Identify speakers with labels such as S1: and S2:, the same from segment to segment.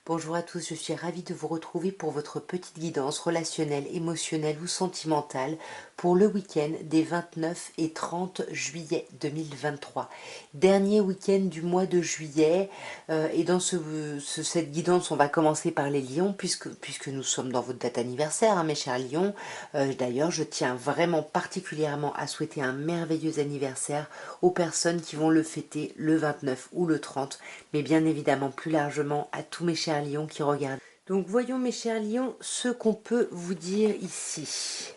S1: Bonjour à tous, je suis ravie de vous retrouver pour votre petite guidance relationnelle, émotionnelle ou sentimentale pour le week-end des 29 et 30 juillet 2023. Dernier week-end du mois de juillet et dans cette guidance on va commencer par les lions puisque nous sommes dans votre date anniversaire mes chers lions. D'ailleurs je tiens vraiment particulièrement à souhaiter un merveilleux anniversaire aux personnes qui vont le fêter le 29 ou le 30, mais bien évidemment plus largement à tous mes chers lions qui regardent. Donc voyons mes chers lions ce qu'on peut vous dire ici.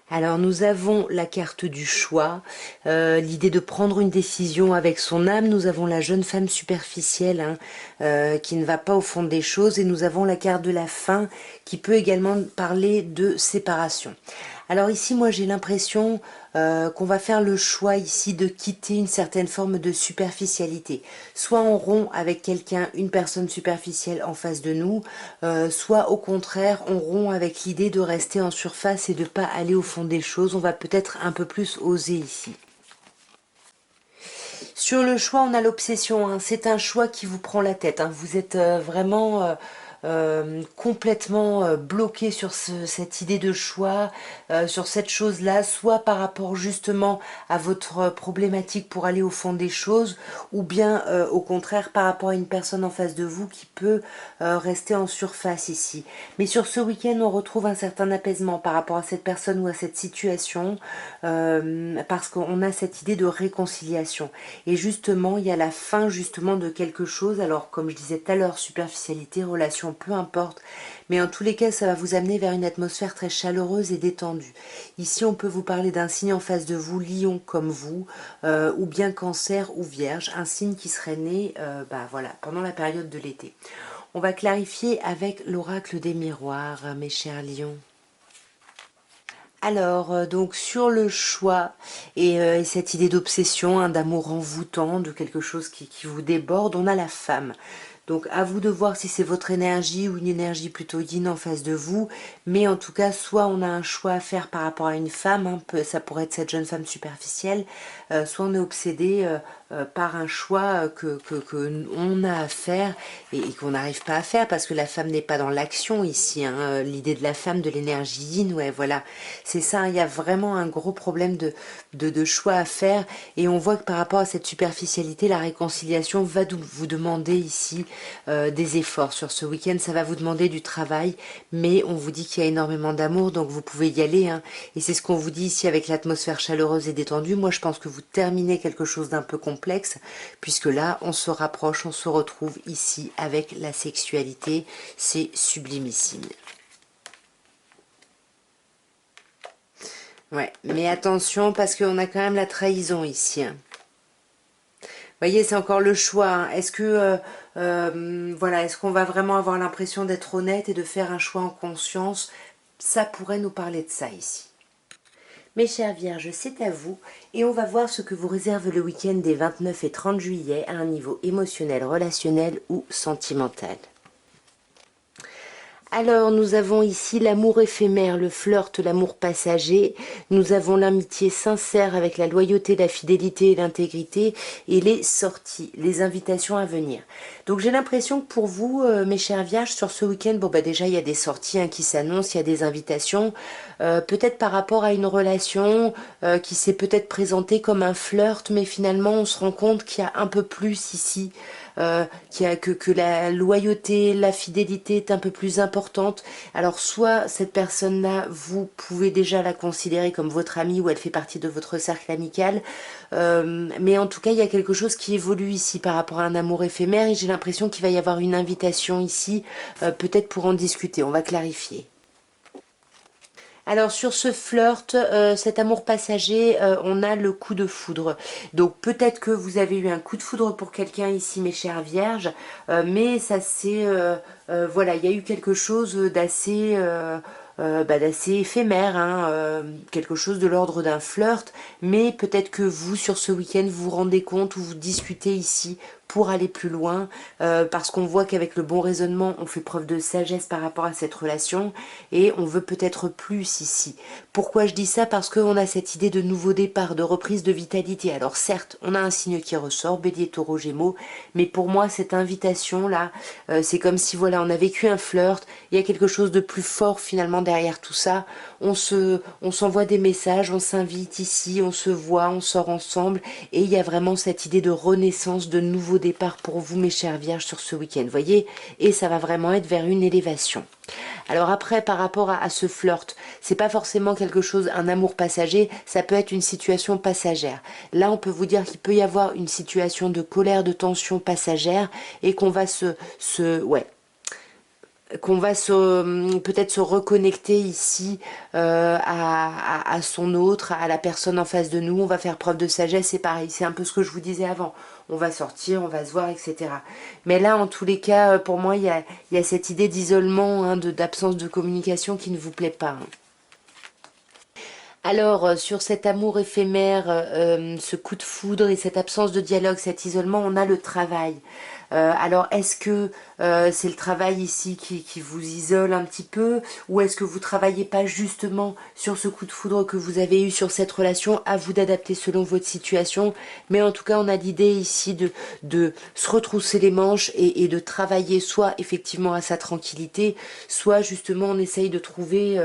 S1: Alors nous avons la carte du choix, l'idée de prendre une décision avec son âme. Nous avons la jeune femme superficielle qui ne va pas au fond des choses, et nous avons la carte de la fin qui peut également parler de séparation. Alors ici moi j'ai l'impression qu'on va faire le choix ici de quitter une certaine forme de superficialité. Soit on rompt avec quelqu'un, une personne superficielle en face de nous, soit au contraire on rompt avec l'idée de rester en surface et de ne pas aller au fond des choses. On va peut-être un peu plus oser ici. Sur le choix, on a l'obsession, c'est un choix qui vous prend la tête, vous êtes vraiment complètement bloqué sur cette idée de choix, sur cette chose-là, soit par rapport justement à votre problématique pour aller au fond des choses, ou bien au contraire par rapport à une personne en face de vous qui peut rester en surface ici. Mais sur ce week-end, on retrouve un certain apaisement par rapport à cette personne ou à cette situation, parce qu'on a cette idée de réconciliation. Et justement, il y a la fin justement de quelque chose. Alors, comme je disais tout à l'heure, superficialité, relation, peu importe. Mais en tous les cas, ça va vous amener vers une atmosphère très chaleureuse et détendue. Ici, on peut vous parler d'un signe en face de vous, lion comme vous, ou bien cancer ou vierge. Un signe qui serait né voilà, pendant la période de l'été. On va clarifier avec l'oracle des miroirs, mes chers lions. Alors, donc sur le choix et cette idée d'obsession, d'amour envoûtant, de quelque chose qui vous déborde, on a la femme. Donc à vous de voir si c'est votre énergie ou une énergie plutôt yin en face de vous. Mais en tout cas, soit on a un choix à faire par rapport à une femme, ça pourrait être cette jeune femme superficielle, soit on est obsédé par un choix que on a à faire et qu'on n'arrive pas à faire parce que la femme n'est pas dans l'action ici. L'idée de la femme, de l'énergie yin, ouais voilà, c'est ça, il y a vraiment un gros problème de choix à faire, et on voit que par rapport à cette superficialité, la réconciliation va vous demander ici des efforts sur ce week-end. Ça va vous demander du travail, mais on vous dit qu'il y a énormément d'amour, donc vous pouvez y aller, et c'est ce qu'on vous dit ici avec l'atmosphère chaleureuse et détendue. Moi je pense que vous terminez quelque chose d'un peu complexe, puisque là on se rapproche, on se retrouve ici avec la sexualité. C'est sublimissime. Ouais, mais attention parce qu'on a quand même la trahison ici. Vous voyez, c'est encore le choix. Est-ce que, voilà, est-ce qu'on va vraiment avoir l'impression d'être honnête et de faire un choix en conscience? Ça pourrait nous parler de ça ici. Mes chères vierges, c'est à vous, et on va voir ce que vous réserve le week-end des 29 et 30 juillet à un niveau émotionnel, relationnel ou sentimental. Alors, nous avons ici l'amour éphémère, le flirt, l'amour passager. Nous avons l'amitié sincère avec la loyauté, la fidélité et l'intégrité. Et les sorties, les invitations à venir. Donc, j'ai l'impression que pour vous, mes chers vierges, sur ce week-end, bon, bah déjà, il y a des sorties qui s'annoncent, il y a des invitations. Peut-être par rapport à une relation qui s'est peut-être présentée comme un flirt, mais finalement, on se rend compte qu'il y a un peu plus ici. Que la loyauté, la fidélité est un peu plus importante. Alors soit cette personne-là, vous pouvez déjà la considérer comme votre amie ou elle fait partie de votre cercle amical, mais en tout cas il y a quelque chose qui évolue ici par rapport à un amour éphémère, et j'ai l'impression qu'il va y avoir une invitation ici, peut-être pour en discuter. On va clarifier. Alors sur ce flirt, cet amour passager, on a le coup de foudre. Donc peut-être que vous avez eu un coup de foudre pour quelqu'un ici, mes chères vierges, mais ça c'est, voilà, il y a eu quelque chose d'assez éphémère, quelque chose de l'ordre d'un flirt, mais peut-être que vous, sur ce week-end, vous vous rendez compte ou vous discutez ici pour aller plus loin, parce qu'on voit qu'avec le bon raisonnement, on fait preuve de sagesse par rapport à cette relation, et on veut peut-être plus ici. Pourquoi je dis ça? Parce qu'on a cette idée de nouveau départ, de reprise de vitalité. Alors certes, on a un signe qui ressort, Bélier, Taureau, Gémeaux, mais pour moi, cette invitation-là, c'est comme si, voilà, on a vécu un flirt, il y a quelque chose de plus fort finalement derrière tout ça, on s'envoie des messages, on s'invite ici, on se voit, on sort ensemble, et il y a vraiment cette idée de renaissance, de nouveau départ pour vous, mes chères vierges, sur ce week-end, voyez, et ça va vraiment être vers une élévation. Alors après, par rapport à ce flirt, c'est pas forcément quelque chose, un amour passager, ça peut être une situation passagère. Là, on peut vous dire qu'il peut y avoir une situation de colère, de tension passagère, et qu'on va peut-être se reconnecter ici à son autre, à la personne en face de nous. On va faire preuve de sagesse, c'est pareil, c'est un peu ce que je vous disais avant. On va sortir, on va se voir, etc. Mais là, en tous les cas, pour moi, il y a cette idée d'isolement, hein, d'absence de communication qui ne vous plaît pas, hein. Alors, sur cet amour éphémère, ce coup de foudre et cette absence de dialogue, cet isolement, on a le travail. Alors, est-ce que c'est le travail ici qui vous isole un petit peu, ou est-ce que vous travaillez pas justement sur ce coup de foudre que vous avez eu sur cette relation? À vous d'adapter selon votre situation, mais en tout cas, on a l'idée ici de se retrousser les manches et de travailler soit effectivement à sa tranquillité, soit justement on essaye de trouver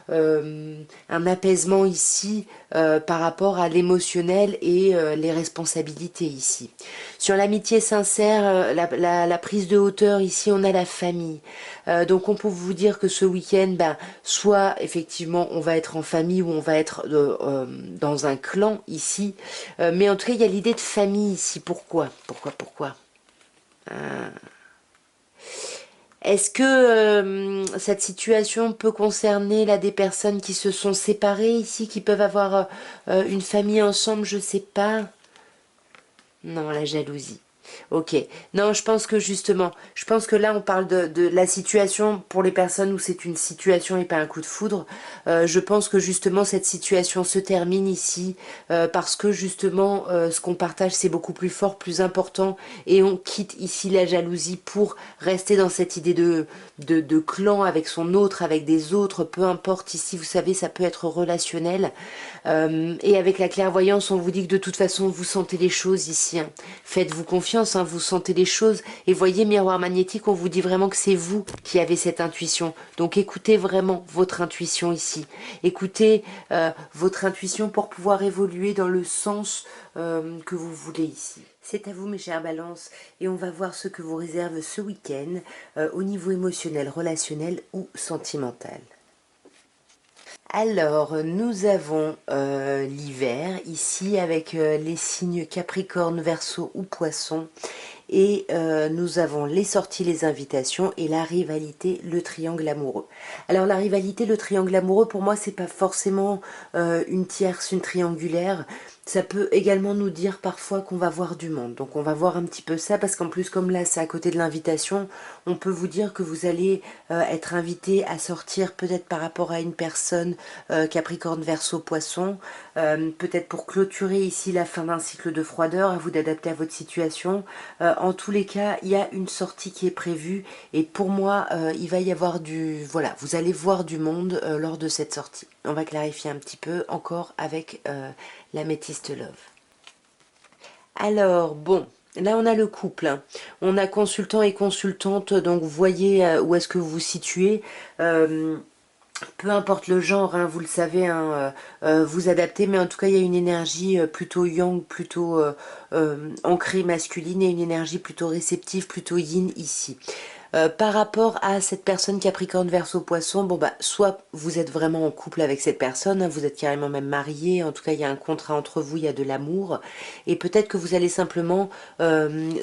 S1: un apaisement ici par rapport à l'émotionnel et les responsabilités ici. Sur l'amitié sincère, la prise de hauteur, ici on a la famille. Donc on peut vous dire que ce week-end, ben, soit effectivement on va être en famille ou on va être dans un clan ici, mais en tout cas il y a l'idée de famille ici. Pourquoi Est-ce que cette situation peut concerner là des personnes qui se sont séparées ici, qui peuvent avoir une famille ensemble, je sais pas. Non, la jalousie. Ok. Non, je pense que là, on parle de la situation pour les personnes où c'est une situation et pas un coup de foudre. Je pense que justement, cette situation se termine ici parce que justement, ce qu'on partage, c'est beaucoup plus fort, plus important, et on quitte ici la jalousie pour rester dans cette idée de clan avec son autre, avec des autres, peu importe. Ici, vous savez, ça peut être relationnel. Et avec la clairvoyance, on vous dit que de toute façon, vous sentez les choses ici, hein. Faites-vous confiance, hein, vous sentez les choses. Et voyez, miroir magnétique, on vous dit vraiment que c'est vous qui avez cette intuition. Donc écoutez vraiment votre intuition ici. Écoutez votre intuition pour pouvoir évoluer dans le sens que vous voulez ici. C'est à vous, mes chères balances, et on va voir ce que vous réserve ce week-end au niveau émotionnel, relationnel ou sentimental. Alors, nous avons l'hiver ici avec les signes Capricorne, Verseau ou Poisson. Et nous avons les sorties, les invitations et la rivalité, le triangle amoureux. Alors la rivalité, le triangle amoureux, pour moi, c'est pas forcément une tierce, une triangulaire. Ça peut également nous dire parfois qu'on va voir du monde. Donc on va voir un petit peu ça, parce qu'en plus, comme là, c'est à côté de l'invitation, on peut vous dire que vous allez être invité à sortir peut-être par rapport à une personne Capricorne, Verseau, Poisson, peut-être pour clôturer ici la fin d'un cycle de froideur, à vous d'adapter à votre situation. En tous les cas, il y a une sortie qui est prévue, et pour moi, il va y avoir voilà, vous allez voir du monde lors de cette sortie. On va clarifier un petit peu encore avec l'améthyste love. Alors, bon, là on a le couple, hein. On a consultant et consultante, donc vous voyez où est-ce que vous vous situez. Peu importe le genre, hein, vous le savez, hein, vous adaptez, mais en tout cas il y a une énergie plutôt yang, plutôt ancrée masculine, et une énergie plutôt réceptive, plutôt yin ici. Par rapport à cette personne Capricorne, Verseau, Poisson, bon bah soit vous êtes vraiment en couple avec cette personne, hein, vous êtes carrément même marié, en tout cas il y a un contrat entre vous, il y a de l'amour, et peut-être que vous allez simplement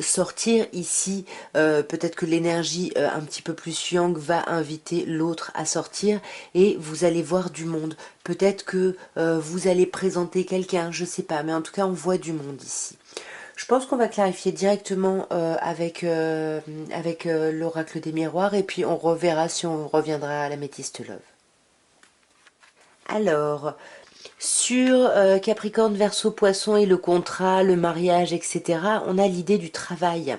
S1: sortir ici, peut-être que l'énergie un petit peu plus yang va inviter l'autre à sortir, et vous allez voir du monde. Peut-être que vous allez présenter quelqu'un, je sais pas, mais en tout cas on voit du monde ici. Je pense qu'on va clarifier directement avec l'oracle des miroirs, et puis on reverra si on reviendra à l'améthyste love. Alors, Sur Capricorne, Verseau, Poisson et le contrat, le mariage, etc., on a l'idée du travail.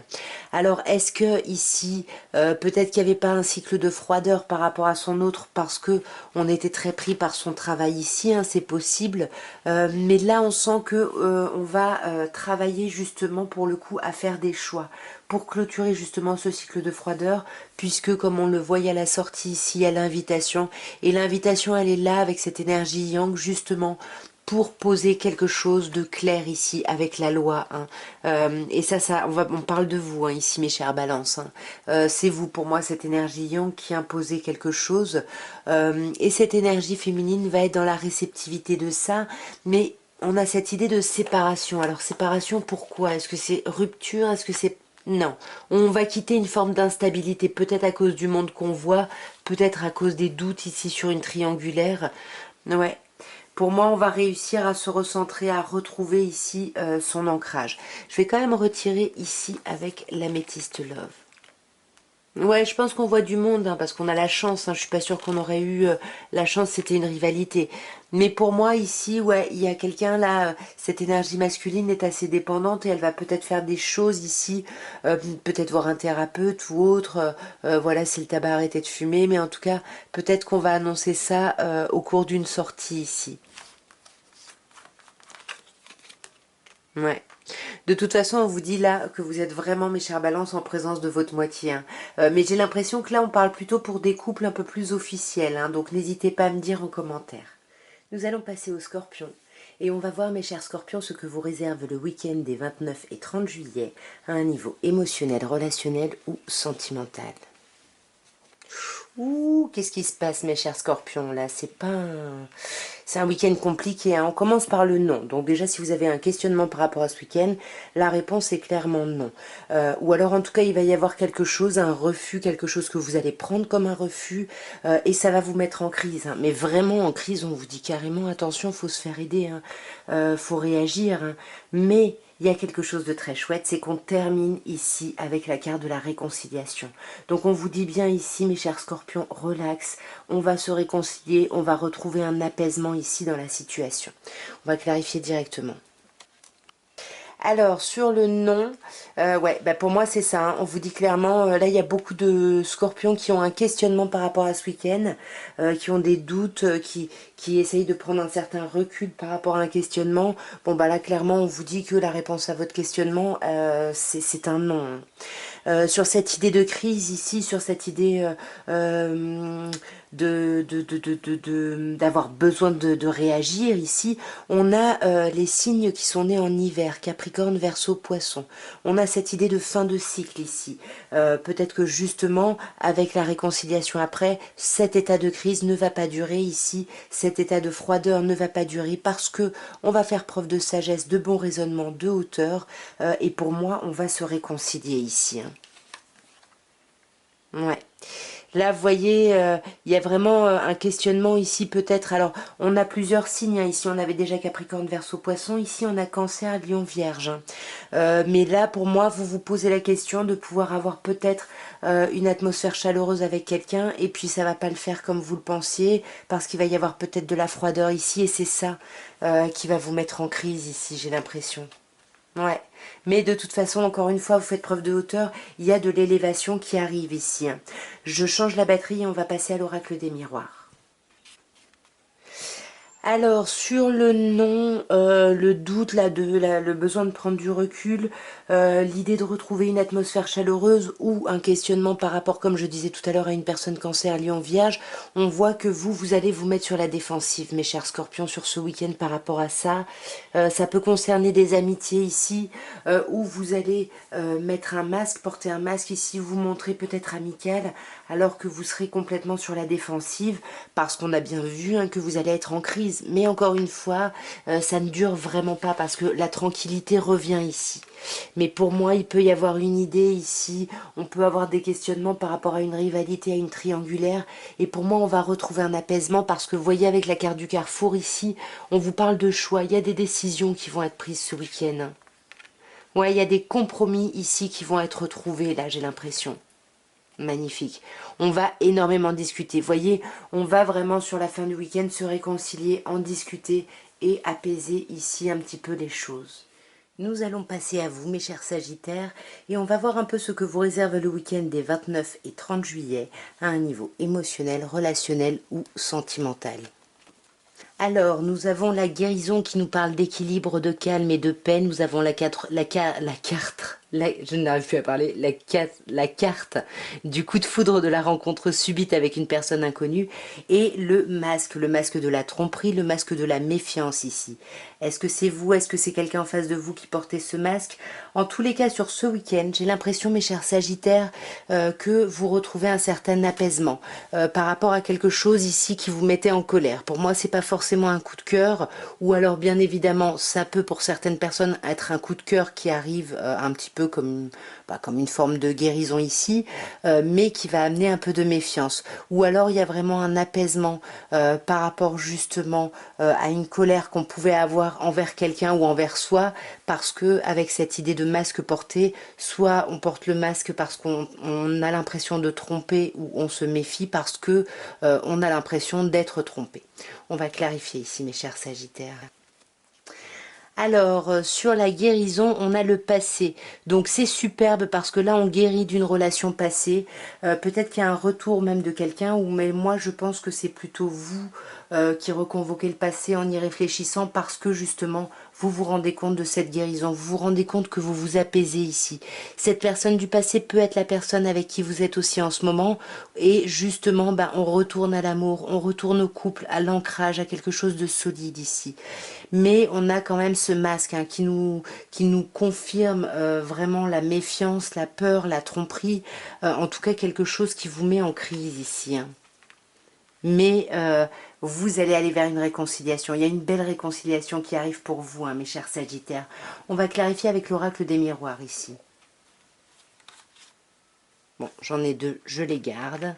S1: Alors, est-ce que ici, peut-être qu'il n'y avait pas un cycle de froideur par rapport à son autre parce que on était très pris par son travail ici, hein, c'est possible. Mais là, on sent que on va travailler justement pour le coup à faire des choix pour clôturer justement ce cycle de froideur, puisque comme on le voit à la sortie ici, à l'invitation, et l'invitation elle est là avec cette énergie yang justement pour poser quelque chose de clair ici avec la loi, hein. Et ça on parle de vous, hein, ici mes chères balances, hein. C'est vous pour moi cette énergie yang qui imposait quelque chose, et cette énergie féminine va être dans la réceptivité de ça, mais on a cette idée de séparation. Alors séparation pourquoi? Est-ce que c'est rupture? Est-ce que c'est... Non, on va quitter une forme d'instabilité, peut-être à cause du monde qu'on voit, peut-être à cause des doutes ici sur une triangulaire. Ouais, pour moi, on va réussir à se recentrer, à retrouver ici son ancrage. Je vais quand même retirer ici avec l'améthyste love. Ouais, je pense qu'on voit du monde, hein, parce qu'on a la chance, hein, je suis pas sûre qu'on aurait eu la chance, c'était une rivalité. Mais pour moi, ici, ouais, il y a quelqu'un là, cette énergie masculine est assez dépendante et elle va peut-être faire des choses ici, peut-être voir un thérapeute ou autre, voilà, si le tabac a arrêté de fumer, mais en tout cas, peut-être qu'on va annoncer ça au cours d'une sortie ici. Ouais. De toute façon, on vous dit là que vous êtes vraiment, mes chères balances, en présence de votre moitié, hein. Mais j'ai l'impression que là, on parle plutôt pour des couples un peu plus officiels, hein, donc n'hésitez pas à me dire en commentaire. Nous allons passer aux scorpions. Et on va voir, mes chers scorpions, ce que vous réserve le week-end des 29 et 30 juillet à un niveau émotionnel, relationnel ou sentimental. Ouh, qu'est-ce qui se passe, mes chers scorpions, là? C'est pas un... C'est un week-end compliqué, hein. On commence par le non. Donc déjà, si vous avez un questionnement par rapport à ce week-end, la réponse est clairement non. Ou alors, en tout cas, il va y avoir quelque chose, un refus, quelque chose que vous allez prendre comme un refus, et ça va vous mettre en crise, hein. Mais vraiment en crise, on vous dit carrément, attention, faut se faire aider, hein. Faut réagir, hein. Mais il y a quelque chose de très chouette, c'est qu'on termine ici avec la carte de la réconciliation. Donc on vous dit bien ici, mes chers scorpions, relax, on va se réconcilier, on va retrouver un apaisement ici dans la situation. On va clarifier directement. Alors, sur le non, ouais, bah pour moi c'est ça, hein. On vous dit clairement, là il y a beaucoup de scorpions qui ont un questionnement par rapport à ce week-end, qui ont des doutes, qui essayent de prendre un certain recul par rapport à un questionnement. Bon bah là clairement on vous dit que la réponse à votre questionnement, c'est un non, hein. Sur cette idée de crise ici, sur cette idée d'avoir besoin de réagir ici, on a les signes qui sont nés en hiver, Capricorne, Verseau, Poisson. On a cette idée de fin de cycle ici. Peut-être que justement, avec la réconciliation après, cet état de crise ne va pas durer ici, cet état de froideur ne va pas durer parce que on va faire preuve de sagesse, de bon raisonnement, de hauteur, et pour moi, on va se réconcilier ici, hein. Ouais. Là, vous voyez, il y a vraiment un questionnement ici peut-être. Alors, on a plusieurs signes, hein. Ici, on avait déjà Capricorne, Verseau, Poisson. Ici, on a Cancer, Lion, Vierge, hein. Mais là, pour moi, vous vous posez la question de pouvoir avoir peut-être une atmosphère chaleureuse avec quelqu'un. Et puis, ça va pas le faire comme vous le pensiez, parce qu'il va y avoir peut-être de la froideur ici. Et c'est ça qui va vous mettre en crise ici, j'ai l'impression. Ouais, mais de toute façon, encore une fois, vous faites preuve de hauteur, il y a de l'élévation qui arrive ici, hein. Je change la batterie et on va passer à l'oracle des miroirs. Alors, sur le non, le doute, le besoin de prendre du recul, l'idée de retrouver une atmosphère chaleureuse ou un questionnement par rapport, comme je disais tout à l'heure, à une personne cancer, lion, vierge, on voit que vous allez vous mettre sur la défensive, mes chers scorpions, sur ce week-end par rapport à ça. Ça peut concerner des amitiés ici, où vous allez mettre un masque, porter un masque ici, vous montrer peut-être amical, alors que vous serez complètement sur la défensive, parce qu'on a bien vu, hein, que vous allez être en crise. Mais encore une fois, ça ne dure vraiment pas parce que la tranquillité revient ici. Mais pour moi, il peut y avoir une idée ici, on peut avoir des questionnements par rapport à une rivalité, à une triangulaire, et pour moi, on va retrouver un apaisement parce que vous voyez avec la carte du carrefour ici, on vous parle de choix, il y a des décisions qui vont être prises ce week-end. Ouais, il y a des compromis ici qui vont être trouvés, là, j'ai l'impression. Magnifique. On va énormément discuter. Voyez, on va vraiment sur la fin du week-end se réconcilier, en discuter et apaiser ici un petit peu les choses. Nous allons passer à vous, mes chers Sagittaires, et on va voir un peu ce que vous réserve le week-end des 29 et 30 juillet à un niveau émotionnel, relationnel ou sentimental. Alors, nous avons la guérison qui nous parle d'équilibre, de calme et de paix. Nous avons je n'arrive plus à parler, la carte du coup de foudre de la rencontre subite avec une personne inconnue et le masque de la tromperie, le masque de la méfiance ici. Est-ce que c'est vous, est-ce que c'est quelqu'un en face de vous qui portait ce masque? En tous les cas, sur ce week-end, j'ai l'impression, mes chers Sagittaires, que vous retrouvez un certain apaisement par rapport à quelque chose ici qui vous mettait en colère. Pour moi, c'est pas forcément un coup de cœur, ou alors bien évidemment, ça peut pour certaines personnes être un coup de cœur qui arrive un petit peu comme une forme de guérison ici, mais qui va amener un peu de méfiance. Ou alors il y a vraiment un apaisement par rapport justement à une colère qu'on pouvait avoir envers quelqu'un ou envers soi, parce que avec cette idée de masque porté, soit on porte le masque parce qu'on a l'impression de tromper, ou on se méfie parce que on a l'impression d'être trompé. On va clarifier ici, mes chers Sagittaires. Alors, sur la guérison, on a le passé. Donc, c'est superbe parce que là, on guérit d'une relation passée. Peut-être qu'il y a un retour même de quelqu'un, mais moi, je pense que c'est plutôt vous qui reconvoquez le passé en y réfléchissant parce que, justement, vous vous rendez compte de cette guérison. Vous vous rendez compte que vous vous apaisez ici. Cette personne du passé peut être la personne avec qui vous êtes aussi en ce moment. Et justement, on retourne à l'amour, on retourne au couple, à l'ancrage, à quelque chose de solide ici. Mais on a quand même ce masque qui nous confirme vraiment la méfiance, la peur, la tromperie, en tout cas quelque chose qui vous met en crise ici. Hein. Mais vous allez aller vers une réconciliation. Il y a une belle réconciliation qui arrive pour vous, hein, mes chers Sagittaires. On va clarifier avec l'oracle des miroirs ici. Bon, j'en ai deux, je les garde.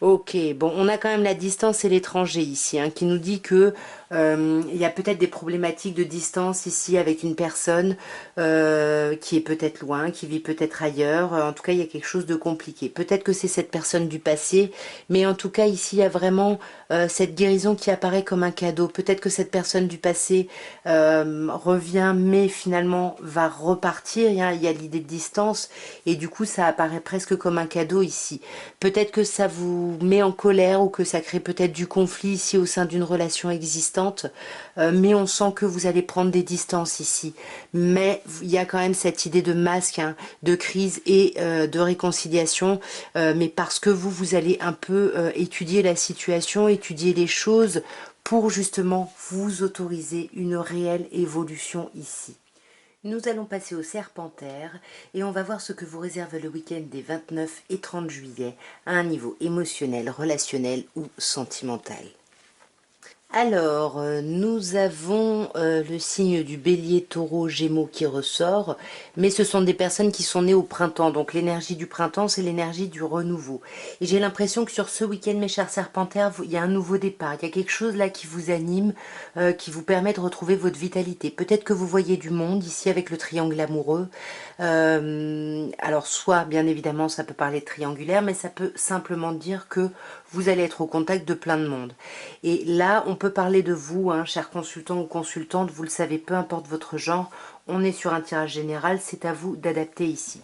S1: Ok, bon, on a quand même la distance et l'étranger ici, hein, qui nous dit que il y a peut-être des problématiques de distance ici avec une personne qui est peut-être loin, qui vit peut-être ailleurs. En tout cas, il y a quelque chose de compliqué. Peut-être que c'est cette personne du passé, mais en tout cas, ici, il y a vraiment cette guérison qui apparaît comme un cadeau. Peut-être que cette personne du passé revient, mais finalement va repartir. Il y a l'idée de distance, et du coup, ça apparaît presque comme un cadeau ici. Peut-être que ça vous met en colère ou que ça crée peut-être du conflit ici au sein d'une relation existante, mais on sent que vous allez prendre des distances ici. Mais il y a quand même cette idée de masque, hein, de crise et de réconciliation, mais parce que vous allez un peu étudier la situation, étudier les choses pour justement vous autoriser une réelle évolution ici. Nous allons passer au Serpentaire et on va voir ce que vous réserve le week-end des 29 et 30 juillet à un niveau émotionnel, relationnel ou sentimental. Alors, nous avons le signe du Bélier, Taureau, Gémeaux qui ressort, mais ce sont des personnes qui sont nées au printemps, donc l'énergie du printemps, c'est l'énergie du renouveau. Et j'ai l'impression que sur ce week-end, mes chers Serpentaires, il y a un nouveau départ, il y a quelque chose là qui vous anime, qui vous permet de retrouver votre vitalité. Peut-être que vous voyez du monde ici avec le triangle amoureux. Alors, soit, bien évidemment, ça peut parler de triangulaire, mais ça peut simplement dire que vous allez être au contact de plein de monde. Et là, on peut parler de vous, hein, chers consultants ou consultantes, vous le savez, peu importe votre genre, on est sur un tirage général, c'est à vous d'adapter ici.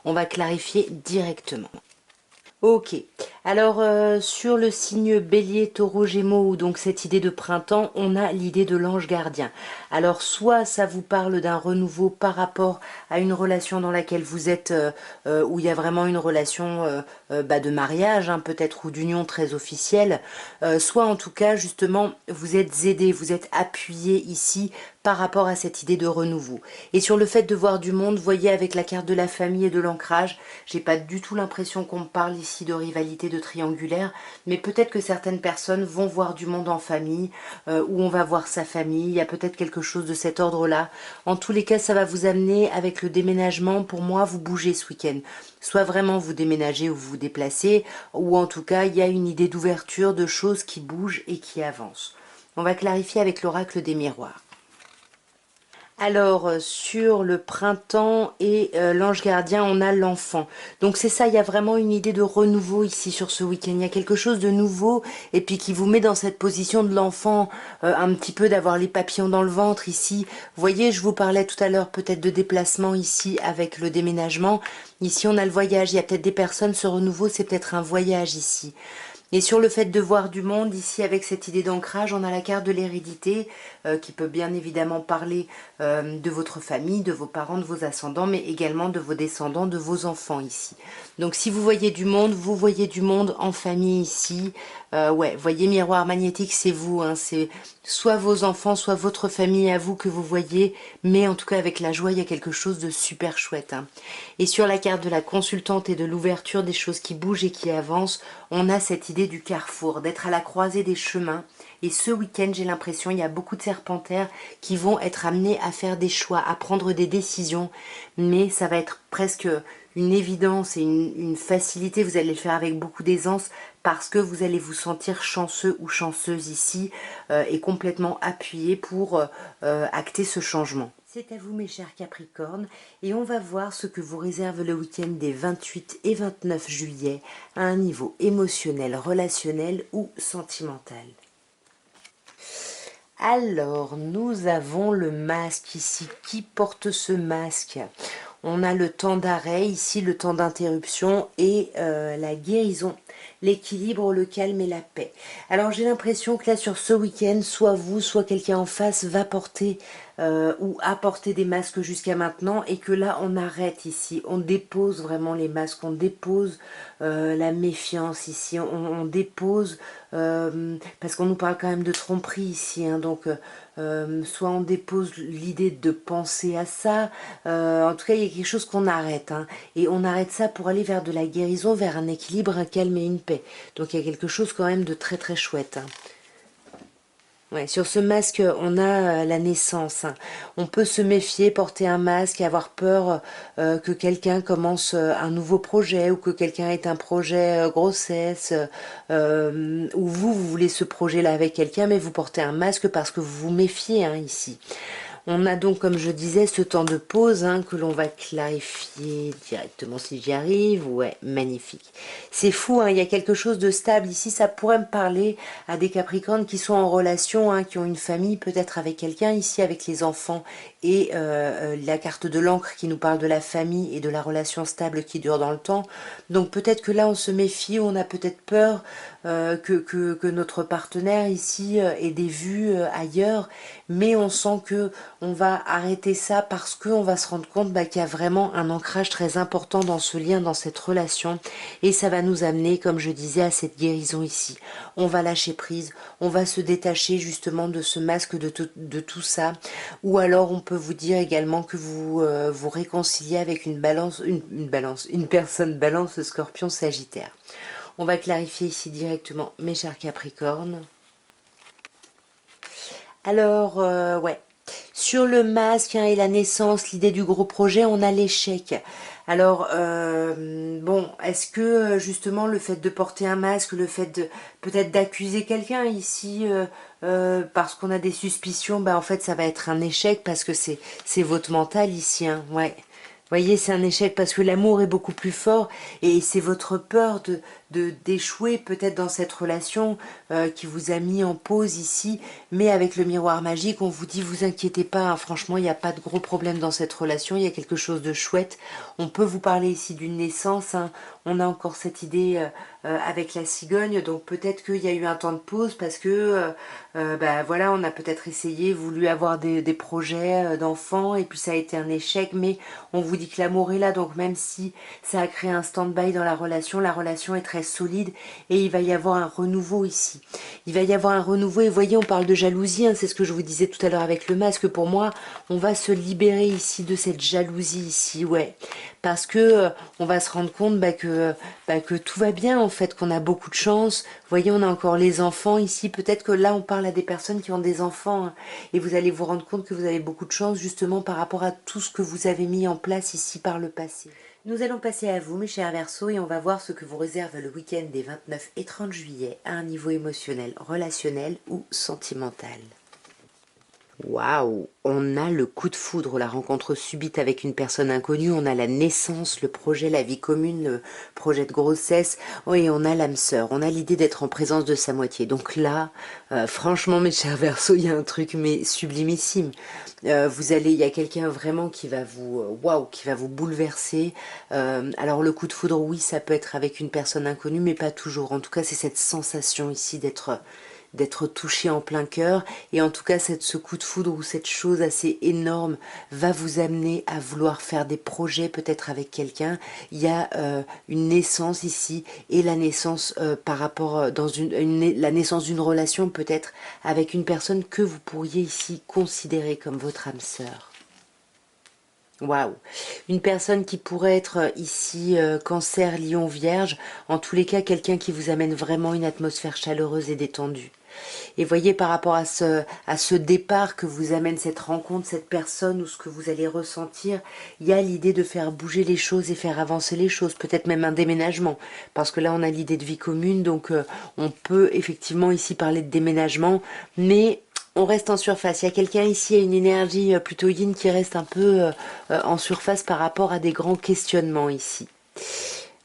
S1: On va clarifier directement. Ok, alors sur le signe Bélier, Taureau, Gémeaux, ou donc cette idée de printemps, on a l'idée de l'ange gardien. Alors soit ça vous parle d'un renouveau par rapport à une relation dans laquelle vous êtes, où il y a vraiment une relation de mariage, hein, peut-être, ou d'union très officielle, soit en tout cas justement vous êtes aidé, vous êtes appuyé ici par rapport à cette idée de renouveau. Et sur le fait de voir du monde, voyez avec la carte de la famille et de l'ancrage, j'ai pas du tout l'impression qu'on me parle ici de rivalité, de triangulaire, mais peut-être que certaines personnes vont voir du monde en famille, où on va voir sa famille, il y a peut-être quelque chose de cet ordre-là. En tous les cas, ça va vous amener avec le déménagement, pour moi, vous bougez ce week-end. Soit vraiment vous déménagez ou vous vous déplacez, ou en tout cas, il y a une idée d'ouverture, de choses qui bougent et qui avancent. On va clarifier avec l'oracle des miroirs. Alors, sur le printemps et l'ange gardien, on a l'enfant. Donc c'est ça, il y a vraiment une idée de renouveau ici sur ce week-end. Il y a quelque chose de nouveau et puis qui vous met dans cette position de l'enfant, un petit peu d'avoir les papillons dans le ventre ici. Vous voyez, je vous parlais tout à l'heure peut-être de déplacement ici avec le déménagement. Ici, on a le voyage. Il y a peut-être des personnes, ce renouveau, c'est peut-être un voyage ici. Et sur le fait de voir du monde, ici avec cette idée d'ancrage, on a la carte de l'hérédité qui peut bien évidemment parler de votre famille, de vos parents, de vos ascendants, mais également de vos descendants, de vos enfants ici. Donc si vous voyez du monde, vous voyez du monde en famille ici. Ouais, voyez miroir magnétique, c'est vous, hein, c'est soit vos enfants, soit votre famille à vous que vous voyez, mais en tout cas avec la joie, il y a quelque chose de super chouette. Hein. Et sur la carte de la consultante et de l'ouverture des choses qui bougent et qui avancent, on a cette idée du carrefour, d'être à la croisée des chemins. Et ce week-end, j'ai l'impression, il y a beaucoup de serpentaires qui vont être amenés à faire des choix, à prendre des décisions, mais ça va être presque une évidence et une facilité, vous allez le faire avec beaucoup d'aisance parce que vous allez vous sentir chanceux ou chanceuse ici et complètement appuyé pour acter ce changement. C'est à vous mes chers Capricornes et on va voir ce que vous réserve le week-end des 28 et 29 juillet à un niveau émotionnel, relationnel ou sentimental. Alors, nous avons le masque ici. Qui porte ce masque? On a le temps d'arrêt, ici le temps d'interruption et la guérison, l'équilibre, le calme et la paix. Alors j'ai l'impression que là sur ce week-end, soit vous, soit quelqu'un en face va porter ou a porté des masques jusqu'à maintenant et que là on arrête ici, on dépose vraiment les masques, on dépose la méfiance ici, on dépose, parce qu'on nous parle quand même de tromperie ici, hein, donc soit on dépose l'idée de penser à ça, en tout cas il y a quelque chose qu'on arrête, hein, et on arrête ça pour aller vers de la guérison, vers un équilibre, un calme et une paix. Donc il y a quelque chose quand même de très très chouette. Hein. Ouais, sur ce masque, on a la naissance. Hein. On peut se méfier, porter un masque, avoir peur que quelqu'un commence un nouveau projet ou que quelqu'un ait un projet grossesse ou vous voulez ce projet-là avec quelqu'un, mais vous portez un masque parce que vous vous méfiez hein, ici. On a donc, comme je disais, ce temps de pause hein, que l'on va clarifier directement si j'y arrive. Ouais, magnifique. C'est fou, hein, il y a quelque chose de stable ici. Ça pourrait me parler à des Capricornes qui sont en relation, hein, qui ont une famille, peut-être avec quelqu'un, ici avec les enfants. Et la carte de l'encre qui nous parle de la famille et de la relation stable qui dure dans le temps. Donc peut-être que là, on se méfie, on a peut-être peur que notre partenaire ici ait des vues ailleurs. Mais on sent que on va arrêter ça parce qu'on va se rendre compte qu'il y a vraiment un ancrage très important dans ce lien, dans cette relation. Et ça va nous amener, comme je disais, à cette guérison ici. On va lâcher prise, on va se détacher justement de ce masque, de tout ça. Ou alors on peut vous dire également que vous vous réconciliez avec une personne balance, scorpion, sagittaire. On va clarifier ici directement, mes chers Capricornes. Alors, ouais. Sur le masque hein, et la naissance, l'idée du gros projet, on a l'échec. Alors, bon, est-ce que justement le fait de porter un masque, le fait de peut-être d'accuser quelqu'un ici parce qu'on a des suspicions, en fait ça va être un échec parce que c'est votre mental ici, hein, ouais. Vous voyez, c'est un échec parce que l'amour est beaucoup plus fort et c'est votre peur d'échouer peut-être dans cette relation qui vous a mis en pause ici. Mais avec le miroir magique, on vous dit, vous inquiétez pas, hein, franchement, il n'y a pas de gros problème dans cette relation, il y a quelque chose de chouette. On peut vous parler ici d'une naissance, hein. On a encore cette idée avec la cigogne, donc peut-être qu'il y a eu un temps de pause parce que voilà, on a peut-être essayé, voulu avoir des projets d'enfants et puis ça a été un échec, mais on vous dit que l'amour est là, donc même si ça a créé un stand-by dans la relation est très solide et il va y avoir un renouveau ici. Il va y avoir un renouveau et voyez, on parle de jalousie, hein, c'est ce que je vous disais tout à l'heure avec le masque. Pour moi, on va se libérer ici de cette jalousie ici, ouais. Parce que on va se rendre compte que tout va bien en fait, qu'on a beaucoup de chance. Vous voyez, on a encore les enfants ici. Peut-être que là, on parle à des personnes qui ont des enfants hein, et vous allez vous rendre compte que vous avez beaucoup de chance justement par rapport à tout ce que vous avez mis en place ici par le passé. Nous allons passer à vous, mes chers Verseaux, et on va voir ce que vous réserve le week-end des 29 et 30 juillet à un niveau émotionnel, relationnel ou sentimental. Waouh! On a le coup de foudre, la rencontre subite avec une personne inconnue, on a la naissance, le projet, la vie commune, le projet de grossesse, oui, on a l'âme sœur, on a l'idée d'être en présence de sa moitié. Donc là, franchement, mes chers Verseaux, il y a un truc mais sublimissime. Il y a quelqu'un vraiment qui va vous, waouh, qui va vous bouleverser. Alors le coup de foudre, oui, ça peut être avec une personne inconnue, mais pas toujours. En tout cas, c'est cette sensation ici d'être touché en plein cœur, et en tout cas ce coup de foudre ou cette chose assez énorme va vous amener à vouloir faire des projets peut-être avec quelqu'un. Il y a une naissance ici, et la naissance par rapport dans la naissance d'une relation peut-être avec une personne que vous pourriez ici considérer comme votre âme sœur. Waouh! Une personne qui pourrait être ici Cancer, Lion, Vierge, en tous les cas quelqu'un qui vous amène vraiment une atmosphère chaleureuse et détendue. Et voyez, par rapport à ce départ que vous amène cette rencontre, cette personne, ou ce que vous allez ressentir, il y a l'idée de faire bouger les choses et faire avancer les choses, peut-être même un déménagement, parce que là on a l'idée de vie commune, donc on peut effectivement ici parler de déménagement, mais on reste en surface. Il y a quelqu'un ici, il y a une énergie plutôt yin qui reste un peu en surface par rapport à des grands questionnements ici.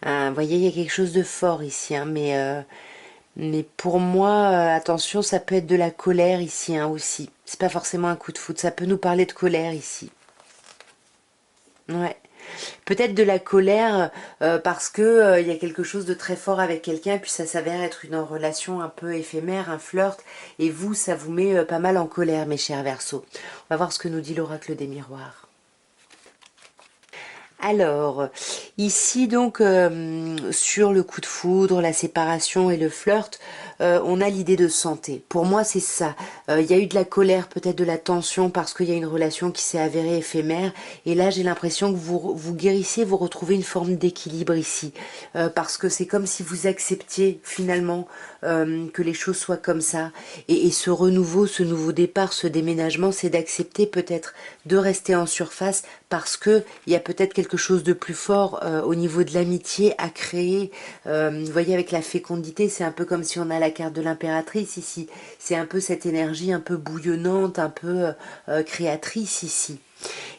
S1: Vous voyez, il y a quelque chose de fort ici, hein, mais pour moi, attention, ça peut être de la colère ici hein, aussi. C'est pas forcément un coup de foudre, ça peut nous parler de colère ici. Ouais. Peut-être de la colère parce que il y a quelque chose de très fort avec quelqu'un, puis ça s'avère être une relation un peu éphémère, un flirt, et vous, ça vous met pas mal en colère, mes chers Verseaux. On va voir ce que nous dit l'oracle des miroirs. Alors, ici donc, sur le coup de foudre, la séparation et le flirt, on a l'idée de santé. Pour moi, c'est ça. Il y a eu de la colère, peut-être de la tension, parce qu'il y a une relation qui s'est avérée éphémère. Et là, j'ai l'impression que vous guérissez, vous retrouvez une forme d'équilibre ici. Parce que c'est comme si vous acceptiez finalement que les choses soient comme ça. Et ce renouveau, ce nouveau départ, ce déménagement, c'est d'accepter peut-être de rester en surface parce que il y a peut-être quelque chose de plus fort au niveau de l'amitié à créer. Vous voyez, avec la fécondité, c'est un peu comme si on a la carte de l'impératrice ici. C'est un peu cette énergie un peu bouillonnante, un peu créatrice ici.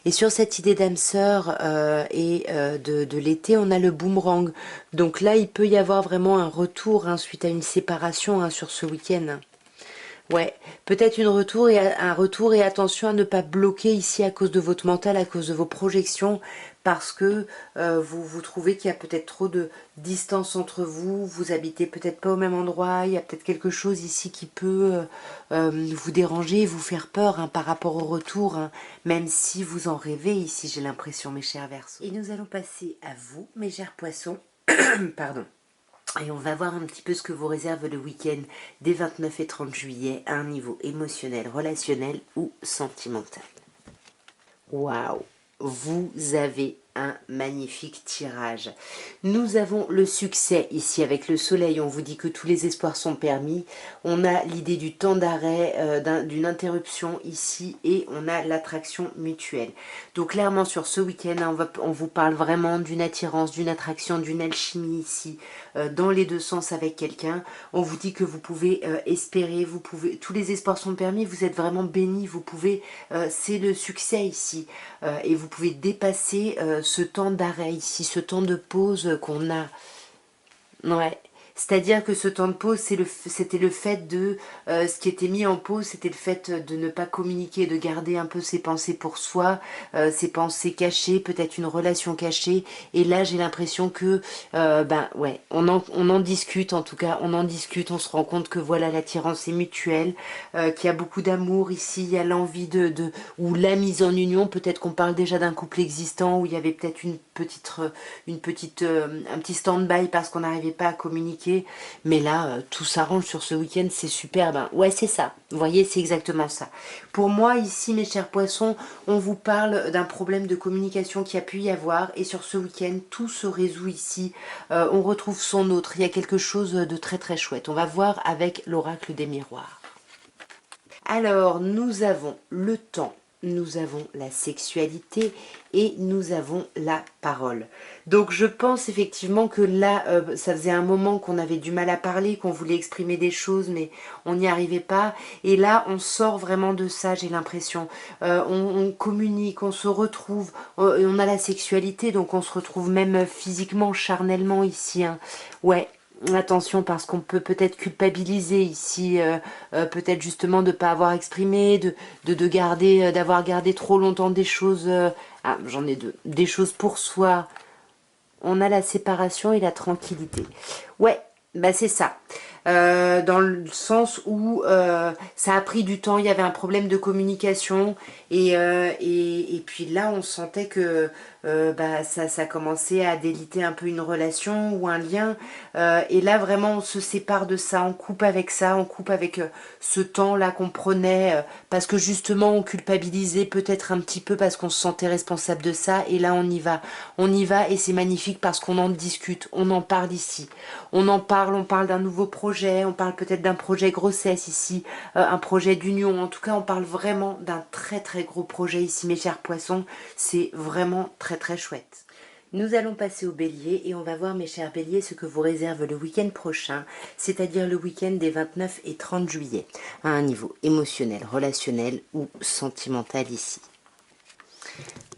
S1: Et sur cette idée d'âme sœur de l'été, on a le boomerang. Donc là, il peut y avoir vraiment un retour hein, suite à une séparation hein, sur ce week-end. Ouais, peut-être un retour et attention à ne pas bloquer ici à cause de votre mental, à cause de vos projections, parce que vous trouvez qu'il y a peut-être trop de distance entre vous, vous habitez peut-être pas au même endroit, il y a peut-être quelque chose ici qui peut vous déranger, vous faire peur hein, par rapport au retour, hein, même si vous en rêvez ici, j'ai l'impression, mes chers Verseaux. Et nous allons passer à vous, mes chers Poissons, pardon. Et on va voir un petit peu ce que vous réserve le week-end des 29 et 30 juillet à un niveau émotionnel, relationnel ou sentimental. Waouh! Vous avez un magnifique tirage. Nous avons le succès ici avec le soleil. On vous dit que tous les espoirs sont permis. On a l'idée du temps d'arrêt, d'une interruption ici et on a l'attraction mutuelle. Donc clairement sur ce week-end, on vous parle vraiment d'une attirance, d'une attraction, d'une alchimie ici dans les deux sens avec quelqu'un. On vous dit que vous pouvez espérer, tous les espoirs sont permis. Vous êtes vraiment bénis. Vous pouvez, c'est le succès ici et vous pouvez dépasser ce temps d'arrêt ici, ce temps de pause qu'on a. Ouais. C'est-à-dire que ce temps de pause, c'était le fait de... ce qui était mis en pause, c'était le fait de ne pas communiquer, de garder un peu ses pensées pour soi, ses pensées cachées, peut-être une relation cachée. Et là, j'ai l'impression que, ben ouais, on en discute, en tout cas, on en discute, on se rend compte que voilà, l'attirance est mutuelle, qu'il y a beaucoup d'amour ici, il y a l'envie ou la mise en union, peut-être qu'on parle déjà d'un couple existant, où il y avait peut-être un petit stand-by parce qu'on n'arrivait pas à communiquer, mais là tout s'arrange sur ce week-end, c'est super. Ben ouais, c'est ça, vous voyez, c'est exactement ça. Pour moi ici, mes chers poissons, on vous parle d'un problème de communication qui a pu y avoir, et sur ce week-end tout se résout ici. On retrouve son autre, il y a quelque chose de très très chouette. On va voir avec l'oracle des miroirs. Alors nous avons le temps, nous avons la sexualité et nous avons la parole. Donc je pense effectivement que là, ça faisait un moment qu'on avait du mal à parler, qu'on voulait exprimer des choses, mais on n'y arrivait pas. Et là, on sort vraiment de ça, j'ai l'impression. On communique, on se retrouve, on a la sexualité, donc on se retrouve même physiquement, charnellement ici. Hein. Ouais. Attention parce qu'on peut peut-être culpabiliser ici, peut-être justement de ne pas avoir exprimé, de garder, d'avoir gardé trop longtemps des choses, ah j'en ai deux, des choses pour soi. On a la séparation et la tranquillité. Ouais, bah c'est ça. Dans le sens où ça a pris du temps, il y avait un problème de communication et puis là on sentait que bah, ça commençait à déliter un peu une relation ou un lien et là vraiment on se sépare de ça, on coupe avec ça, on coupe avec ce temps là qu'on prenait parce que justement on culpabilisait peut-être un petit peu parce qu'on se sentait responsable de ça et là on y va et c'est magnifique parce qu'on en discute, on en parle ici, on parle d'un nouveau projet, on parle peut-être d'un projet grossesse ici, un projet d'union, en tout cas on parle vraiment d'un très très gros projet ici mes chers poissons, c'est vraiment très très chouette. Nous allons passer au bélier et on va voir mes chers béliers ce que vous réserve le week-end prochain, c'est-à-dire le week-end des 29 et 30 juillet, à un niveau émotionnel, relationnel ou sentimental ici.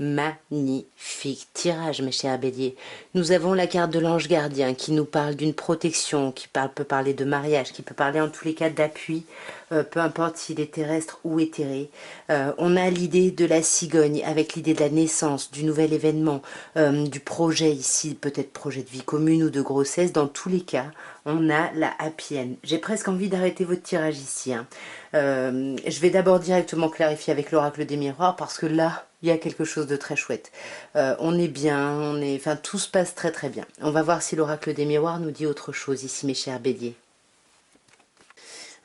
S1: Magnifique tirage mes chers béliers. Nous avons la carte de l'ange gardien qui nous parle d'une protection, peut parler de mariage, qui peut parler en tous les cas d'appui, peu importe s'il est terrestre ou éthéré. On a l'idée de la cigogne avec l'idée de la naissance, du nouvel événement, du projet ici, peut-être projet de vie commune ou de grossesse. Dans tous les cas, on a la happy end. J'ai presque envie d'arrêter votre tirage ici. Hein. Je vais d'abord directement clarifier avec l'oracle des miroirs parce que là, il y a quelque chose de très chouette. On est bien, enfin tout se passe très très bien. On va voir si l'oracle des miroirs nous dit autre chose ici mes chers béliers.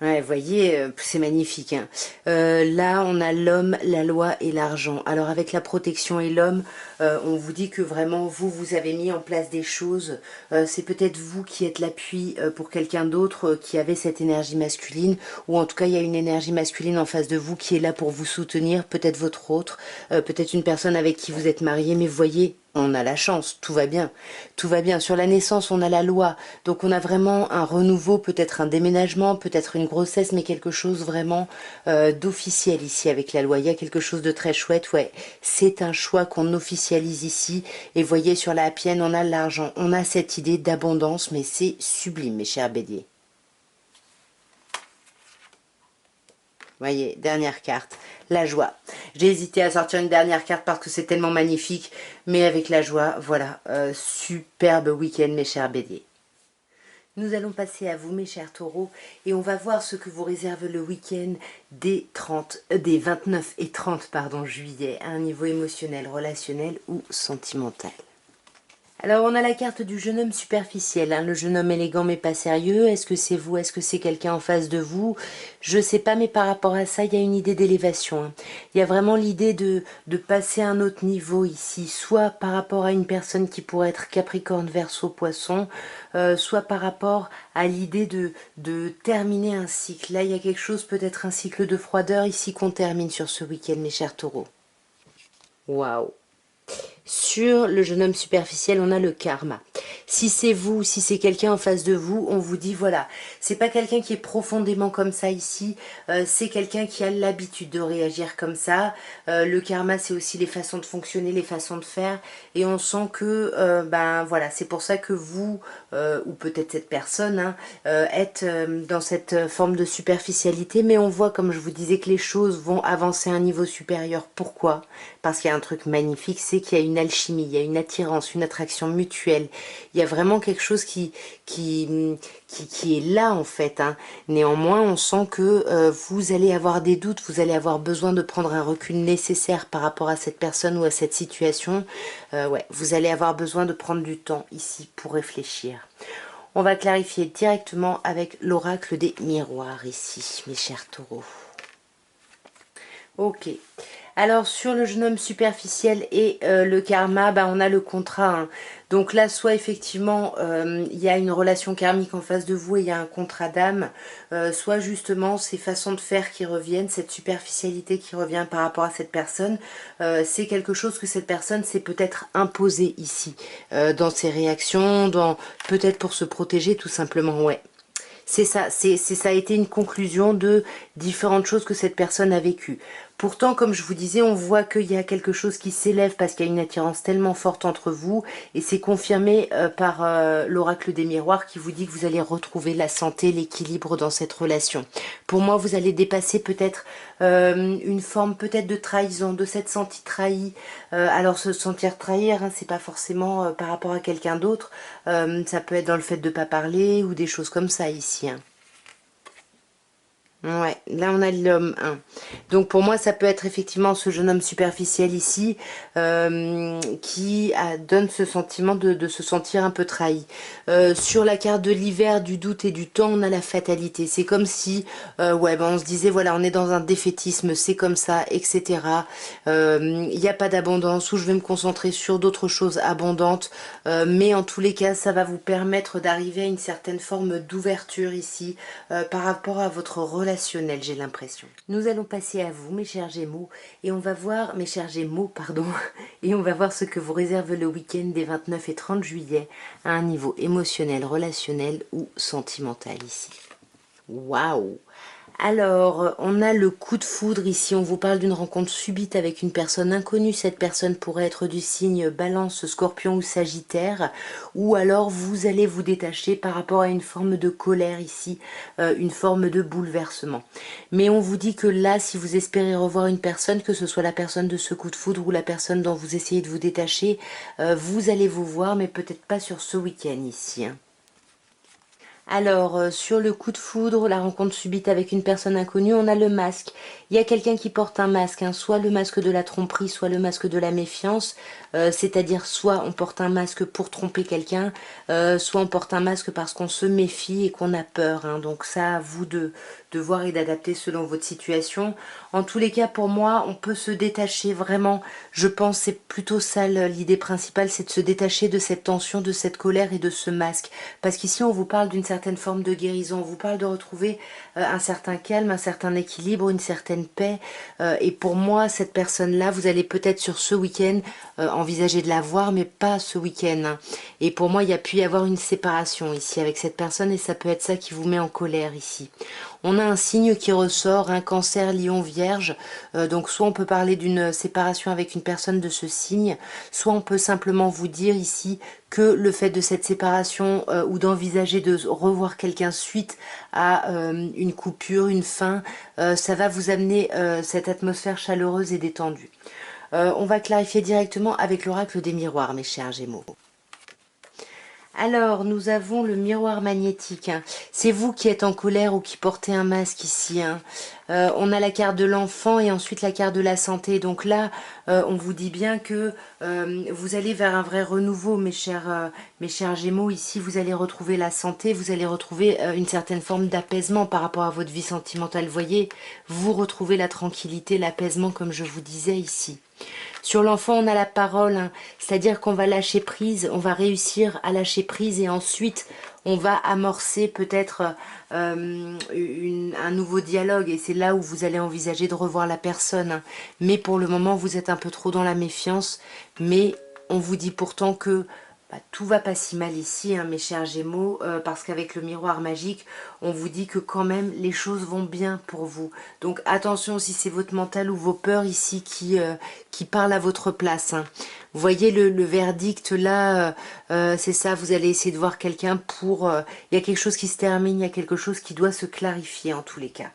S1: Ouais, vous voyez, c'est magnifique. Hein. Là, on a l'homme, la loi et l'argent. Alors, avec la protection et l'homme, on vous dit que vraiment, vous avez mis en place des choses. C'est peut-être vous qui êtes l'appui pour quelqu'un d'autre qui avait cette énergie masculine. Ou en tout cas, il y a une énergie masculine en face de vous qui est là pour vous soutenir. Peut-être votre autre, peut-être une personne avec qui vous êtes marié. Mais vous voyez, on a la chance, tout va bien. Tout va bien. Sur la naissance, on a la loi. Donc on a vraiment un renouveau, peut-être un déménagement, peut-être une grossesse, mais quelque chose vraiment d'officiel ici avec la loi. Il y a quelque chose de très chouette, ouais. C'est un choix qu'on officialise ici. Et voyez, sur la happy end, on a l'argent. On a cette idée d'abondance, mais c'est sublime, mes chers béliers. Voyez, dernière carte, la joie. J'ai hésité à sortir une dernière carte parce que c'est tellement magnifique, mais avec la joie, voilà, superbe week-end mes chers béliers. Nous allons passer à vous mes chers taureaux et on va voir ce que vous réserve le week-end des 29 et 30 juillet à un niveau émotionnel, relationnel ou sentimental. Alors on a la carte du jeune homme superficiel, hein, le jeune homme élégant mais pas sérieux. Est-ce que c'est vous? Est-ce que c'est quelqu'un en face de vous? Je sais pas, mais par rapport à ça, il y a une idée d'élévation. Hein. Il y a vraiment l'idée de passer à un autre niveau ici, soit par rapport à une personne qui pourrait être Capricorne, Verseau, Poisson, soit par rapport à l'idée de terminer un cycle. Là, il y a quelque chose, peut-être un cycle de froideur ici qu'on termine sur ce week-end, mes chers taureaux. Waouh! Sur le jeune homme superficiel, on a le karma. Si c'est vous, si c'est quelqu'un en face de vous, on vous dit voilà, c'est pas quelqu'un qui est profondément comme ça ici, c'est quelqu'un qui a l'habitude de réagir comme ça. Le karma, c'est aussi les façons de fonctionner, les façons de faire, et on sent que ben voilà, c'est pour ça que vous ou peut-être cette personne hein, êtes dans cette forme de superficialité, mais on voit comme je vous disais que les choses vont avancer à un niveau supérieur. Pourquoi? Parce qu'il y a un truc magnifique, c'est qu'il y a une alchimie, il y a une attirance, une attraction mutuelle. Il y a vraiment quelque chose qui est là en fait. Hein. Néanmoins, on sent que vous allez avoir des doutes, vous allez avoir besoin de prendre un recul nécessaire par rapport à cette personne ou à cette situation. Ouais, vous allez avoir besoin de prendre du temps ici pour réfléchir. On va clarifier directement avec l'oracle des miroirs ici, mes chers taureaux. Ok. Alors sur le jeune homme superficiel et le karma, bah, on a le contrat, hein. Donc là, soit effectivement, il y a une relation karmique en face de vous et il y a un contrat d'âme, soit justement ces façons de faire qui reviennent, cette superficialité qui revient par rapport à cette personne, c'est quelque chose que cette personne s'est peut-être imposé ici, dans ses réactions, peut-être pour se protéger tout simplement, ouais. C'est ça, ça a été une conclusion de différentes choses que cette personne a vécues. Pourtant, comme je vous disais, on voit qu'il y a quelque chose qui s'élève parce qu'il y a une attirance tellement forte entre vous et c'est confirmé par l'oracle des miroirs qui vous dit que vous allez retrouver la santé, l'équilibre dans cette relation. Pour moi, vous allez dépasser peut-être une forme peut-être de trahison, de s'être senti trahi. Alors se sentir trahir, hein, c'est pas forcément par rapport à quelqu'un d'autre. Ça peut être dans le fait de ne pas parler ou des choses comme ça ici, hein. Ouais, là on a l'homme 1. Donc pour moi ça peut être effectivement ce jeune homme superficiel ici qui donne ce sentiment de se sentir un peu trahi. Sur la carte de l'hiver, du doute et du temps, on a la fatalité. C'est comme si ouais, ben on se disait voilà, on est dans un défaitisme, c'est comme ça, etc. Il n'y a pas d'abondance ou je vais me concentrer sur d'autres choses abondantes. Mais en tous les cas, ça va vous permettre d'arriver à une certaine forme d'ouverture ici par rapport à votre relationnel, j'ai l'impression. Nous allons passer à vous, mes chers Gémeaux, et on va voir, mes chers Gémeaux, pardon, et on va voir ce que vous réserve le week-end des 29 et 30 juillet à un niveau émotionnel, relationnel ou sentimental ici. Waouh! Alors, on a le coup de foudre ici, on vous parle d'une rencontre subite avec une personne inconnue. Cette personne pourrait être du signe Balance, Scorpion ou Sagittaire, ou alors vous allez vous détacher par rapport à une forme de colère ici, une forme de bouleversement. Mais on vous dit que là, si vous espérez revoir une personne, que ce soit la personne de ce coup de foudre ou la personne dont vous essayez de vous détacher, vous allez vous voir, mais peut-être pas sur ce week-end ici, hein. Alors, sur le coup de foudre, la rencontre subite avec une personne inconnue, on a le masque. Il y a quelqu'un qui porte un masque, hein, soit le masque de la tromperie, soit le masque de la méfiance. C'est-à-dire, soit on porte un masque pour tromper quelqu'un, soit on porte un masque parce qu'on se méfie et qu'on a peur, hein. Donc ça, à vous de voir et d'adapter selon votre situation. En tous les cas, pour moi, on peut se détacher vraiment. Je pense c'est plutôt ça l'idée principale, c'est de se détacher de cette tension, de cette colère et de ce masque. Parce qu'ici, on vous parle d'une certaine forme de guérison, on vous parle de retrouver un certain calme, un certain équilibre, une certaine paix. Et pour moi, cette personne-là, vous allez peut-être sur ce week-end envisager de la voir, mais pas ce week-end, hein. Et pour moi, il y a pu y avoir une séparation ici avec cette personne et ça peut être ça qui vous met en colère ici. On a un signe qui ressort, un cancer, lion, vierge. Donc soit on peut parler d'une séparation avec une personne de ce signe, soit on peut simplement vous dire ici que le fait de cette séparation ou d'envisager de revoir quelqu'un suite à une coupure, une fin, ça va vous amener cette atmosphère chaleureuse et détendue. On va clarifier directement avec l'oracle des miroirs, mes chers Gémeaux. Alors, nous avons le miroir magnétique, hein. C'est vous qui êtes en colère ou qui portez un masque ici, hein. On a la carte de l'enfant et ensuite la carte de la santé. Donc là, on vous dit bien que vous allez vers un vrai renouveau, mes chers Gémeaux. Ici, vous allez retrouver la santé, vous allez retrouver une certaine forme d'apaisement par rapport à votre vie sentimentale. Vous voyez, vous retrouvez la tranquillité, l'apaisement, comme je vous disais ici. Sur l'enfant, on a la parole, hein, c'est-à-dire qu'on va lâcher prise, on va réussir à lâcher prise et ensuite on va amorcer peut-être un nouveau dialogue et c'est là où vous allez envisager de revoir la personne, hein. Mais pour le moment, vous êtes un peu trop dans la méfiance, mais on vous dit pourtant que tout va pas si mal ici, hein, mes chers Gémeaux, parce qu'avec le miroir magique, on vous dit que quand même les choses vont bien pour vous. Donc attention si c'est votre mental ou vos peurs ici qui parlent à votre place, hein. Vous voyez le verdict là, c'est ça, vous allez essayer de voir quelqu'un pour... il y a quelque chose qui se termine, il y a quelque chose qui doit se clarifier en tous les cas.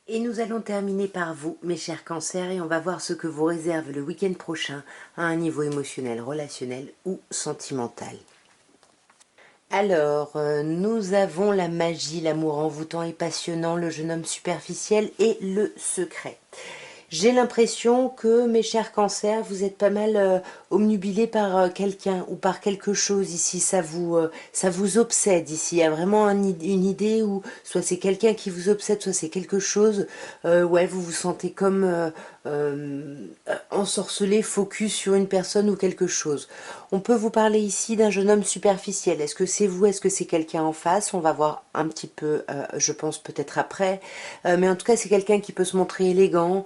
S1: Et nous allons terminer par vous, mes chers cancers, et on va voir ce que vous réserve le week-end prochain à un niveau émotionnel, relationnel ou sentimental. Alors, nous avons la magie, l'amour envoûtant et passionnant, le jeune homme superficiel et le secret. J'ai l'impression que, mes chers cancers, vous êtes pas mal obnubilés par quelqu'un ou par quelque chose ici. Ça vous obsède ici. Il y a vraiment une idée où soit c'est quelqu'un qui vous obsède, soit c'est quelque chose. Ouais, vous vous sentez comme ensorcelé, focus sur une personne ou quelque chose. On peut vous parler ici d'un jeune homme superficiel. Est-ce que c'est vous? Est-ce que c'est quelqu'un en face? On va voir un petit peu, je pense peut-être après. Mais en tout cas, c'est quelqu'un qui peut se montrer élégant,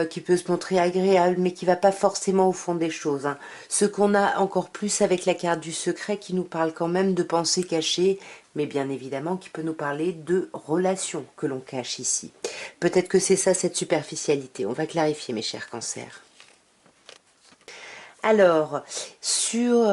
S1: qui peut se montrer agréable, mais qui va pas forcément au fond des choses, hein. Ce qu'on a encore plus avec la carte du secret qui nous parle quand même de pensées cachées, mais bien évidemment qui peut nous parler de relations que l'on cache ici. Peut-être que c'est ça, cette superficialité. On va clarifier, mes chers cancers. Alors, sur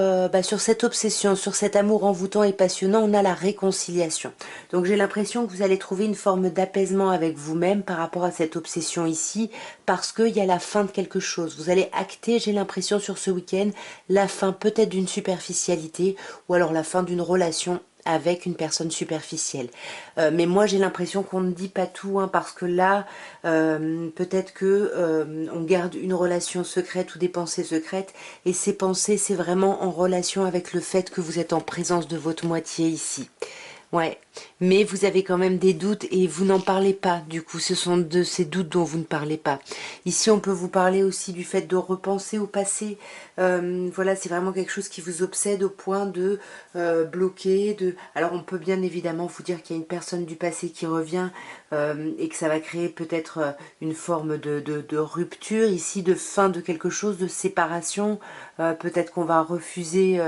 S1: cette obsession, sur cet amour envoûtant et passionnant, on a la réconciliation. Donc j'ai l'impression que vous allez trouver une forme d'apaisement avec vous-même par rapport à cette obsession ici, parce qu'il y a la fin de quelque chose. Vous allez acter, j'ai l'impression sur ce week-end, la fin peut-être d'une superficialité, ou alors la fin d'une relation avec une personne superficielle. Mais moi j'ai l'impression qu'on ne dit pas tout, hein, parce que là, peut-être que on garde une relation secrète ou des pensées secrètes, et ces pensées c'est vraiment en relation avec le fait que vous êtes en présence de votre moitié ici. Ouais, mais vous avez quand même des doutes et vous n'en parlez pas. Du coup, ce sont de ces doutes dont vous ne parlez pas. Ici, on peut vous parler aussi du fait de repenser au passé. Voilà, c'est vraiment quelque chose qui vous obsède au point de bloquer. Alors, on peut bien évidemment vous dire qu'il y a une personne du passé qui revient et que ça va créer peut-être une forme de rupture ici, de fin de quelque chose, de séparation. Peut-être qu'on va refuser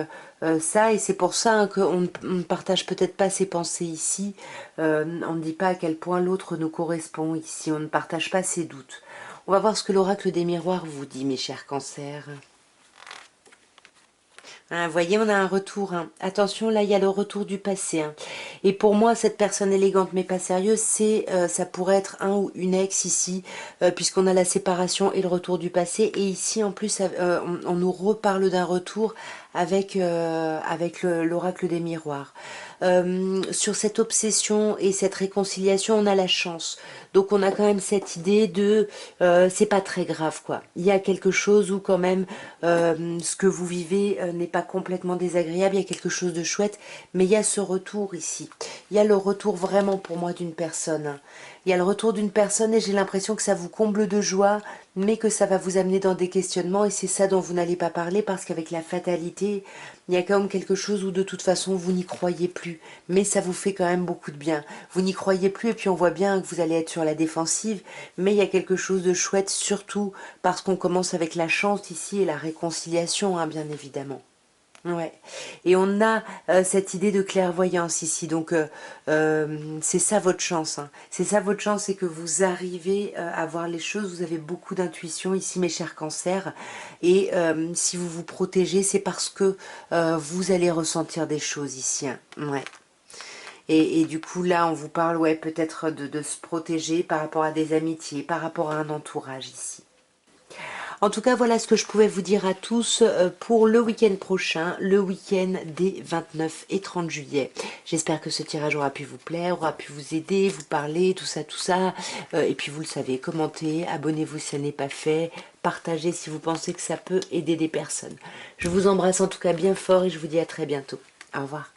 S1: ça, et c'est pour ça, hein, qu'on ne partage peut-être pas ses pensées ici. On ne dit pas à quel point l'autre nous correspond ici, on ne partage pas ses doutes. On va voir ce que l'oracle des miroirs vous dit, mes chers cancers. Hein, vous voyez, on a un retour, hein. Attention, là, il y a le retour du passé, hein. Et pour moi, cette personne élégante mais pas sérieuse, ça pourrait être un ou une ex ici, puisqu'on a la séparation et le retour du passé. Et ici, en plus, on nous reparle d'un retour avec l'oracle des miroirs. Sur cette obsession et cette réconciliation, on a la chance. Donc on a quand même cette idée de c'est pas très grave, quoi. Il y a quelque chose où quand même ce que vous vivez n'est pas complètement désagréable, il y a quelque chose de chouette, mais il y a ce retour ici. Il y a le retour vraiment pour moi d'une personne, hein. Il y a le retour d'une personne et j'ai l'impression que ça vous comble de joie, mais que ça va vous amener dans des questionnements, et c'est ça dont vous n'allez pas parler, parce qu'avec la fatalité, il y a quand même quelque chose où de toute façon vous n'y croyez plus, mais ça vous fait quand même beaucoup de bien. Vous n'y croyez plus et puis on voit bien que vous allez être sur la défensive, mais il y a quelque chose de chouette, surtout parce qu'on commence avec la chance ici et la réconciliation, hein, bien évidemment. Ouais, et on a cette idée de clairvoyance ici, donc c'est ça votre chance, hein. C'est ça votre chance, c'est que vous arrivez à voir les choses, vous avez beaucoup d'intuition ici, mes chers cancers, et si vous vous protégez, c'est parce que vous allez ressentir des choses ici, hein. Ouais. Et du coup, là, on vous parle, ouais, peut-être de se protéger par rapport à des amitiés, par rapport à un entourage ici. En tout cas, voilà ce que je pouvais vous dire à tous pour le week-end prochain, le week-end des 29 et 30 juillet. J'espère que ce tirage aura pu vous plaire, aura pu vous aider, vous parler, tout ça, tout ça. Et puis vous le savez, commentez, abonnez-vous si ce n'est pas fait, partagez si vous pensez que ça peut aider des personnes. Je vous embrasse en tout cas bien fort et je vous dis à très bientôt. Au revoir.